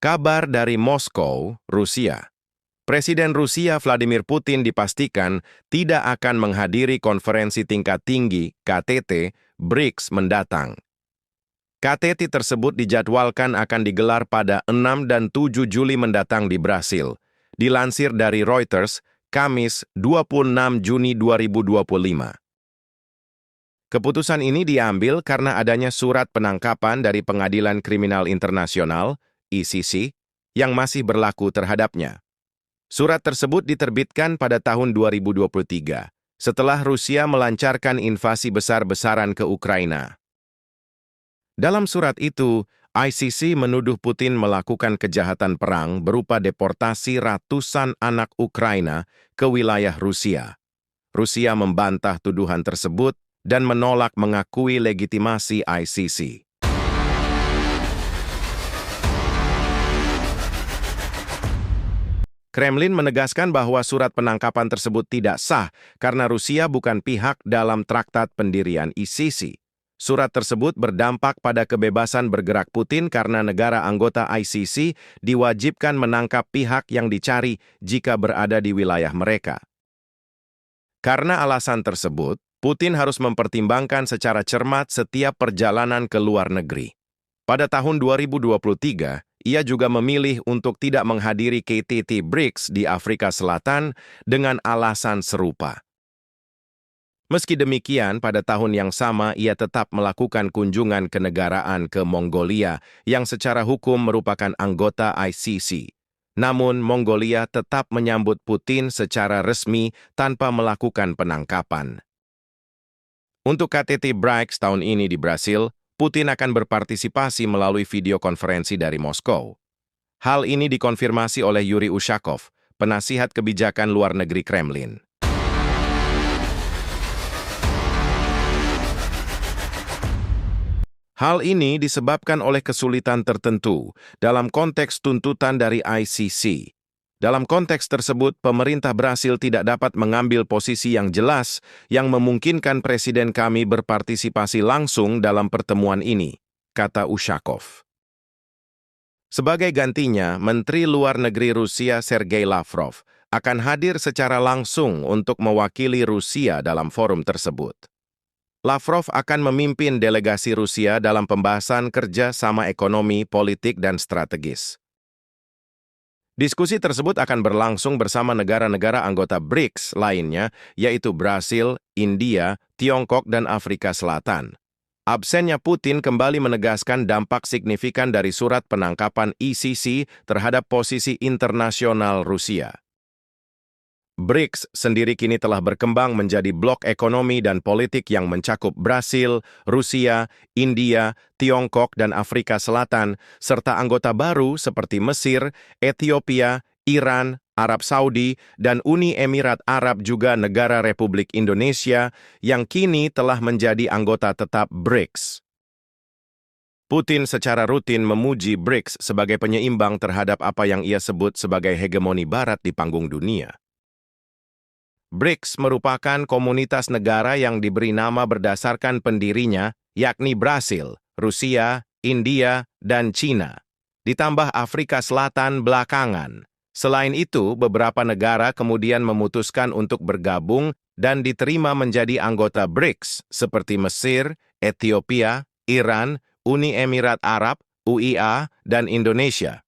Kabar dari Moskow, Rusia. Presiden Rusia Vladimir Putin dipastikan tidak akan menghadiri konferensi tingkat tinggi KTT BRICS mendatang. KTT tersebut dijadwalkan akan digelar pada 6 dan 7 Juli mendatang di Brasil. Dilansir dari Reuters, Kamis 26 Juni 2025. Keputusan ini diambil karena adanya surat penangkapan dari Pengadilan Kriminal Internasional, ICC, yang masih berlaku terhadapnya. Surat tersebut diterbitkan pada tahun 2023, setelah Rusia melancarkan invasi besar-besaran ke Ukraina. Dalam surat itu, ICC menuduh Putin melakukan kejahatan perang berupa deportasi ratusan anak Ukraina ke wilayah Rusia. Rusia membantah tuduhan tersebut dan menolak mengakui legitimasi ICC. Kremlin menegaskan bahwa surat penangkapan tersebut tidak sah karena Rusia bukan pihak dalam traktat pendirian ICC. Surat tersebut berdampak pada kebebasan bergerak Putin karena negara anggota ICC diwajibkan menangkap pihak yang dicari jika berada di wilayah mereka. Karena alasan tersebut, Putin harus mempertimbangkan secara cermat setiap perjalanan ke luar negeri. Pada tahun 2023, ia juga memilih untuk tidak menghadiri KTT BRICS di Afrika Selatan dengan alasan serupa. Meski demikian, pada tahun yang sama ia tetap melakukan kunjungan kenegaraan ke Mongolia yang secara hukum merupakan anggota ICC. Namun, Mongolia tetap menyambut Putin secara resmi tanpa melakukan penangkapan. Untuk KTT BRICS tahun ini di Brasil, Putin akan berpartisipasi melalui video konferensi dari Moskow. Hal ini dikonfirmasi oleh Yuri Ushakov, penasihat kebijakan luar negeri Kremlin. Hal ini disebabkan oleh kesulitan tertentu dalam konteks tuntutan dari ICC. Dalam konteks tersebut, pemerintah Brasil tidak dapat mengambil posisi yang jelas yang memungkinkan presiden kami berpartisipasi langsung dalam pertemuan ini, kata Ushakov. Sebagai gantinya, Menteri Luar Negeri Rusia Sergei Lavrov akan hadir secara langsung untuk mewakili Rusia dalam forum tersebut. Lavrov akan memimpin delegasi Rusia dalam pembahasan kerja sama ekonomi, politik, dan strategis. Diskusi tersebut akan berlangsung bersama negara-negara anggota BRICS lainnya, yaitu Brasil, India, Tiongkok, dan Afrika Selatan. Absennya Putin kembali menegaskan dampak signifikan dari surat penangkapan ICC terhadap posisi internasional Rusia. BRICS sendiri kini telah berkembang menjadi blok ekonomi dan politik yang mencakup Brasil, Rusia, India, Tiongkok, dan Afrika Selatan, serta anggota baru seperti Mesir, Ethiopia, Iran, Arab Saudi, dan Uni Emirat Arab juga negara Republik Indonesia yang kini telah menjadi anggota tetap BRICS. Putin secara rutin memuji BRICS sebagai penyeimbang terhadap apa yang ia sebut sebagai hegemoni Barat di panggung dunia. BRICS merupakan komunitas negara yang diberi nama berdasarkan pendirinya, yakni Brasil, Rusia, India, dan China. Ditambah Afrika Selatan belakangan. Selain itu, beberapa negara kemudian memutuskan untuk bergabung dan diterima menjadi anggota BRICS, seperti Mesir, Ethiopia, Iran, Uni Emirat Arab, UIA, dan Indonesia.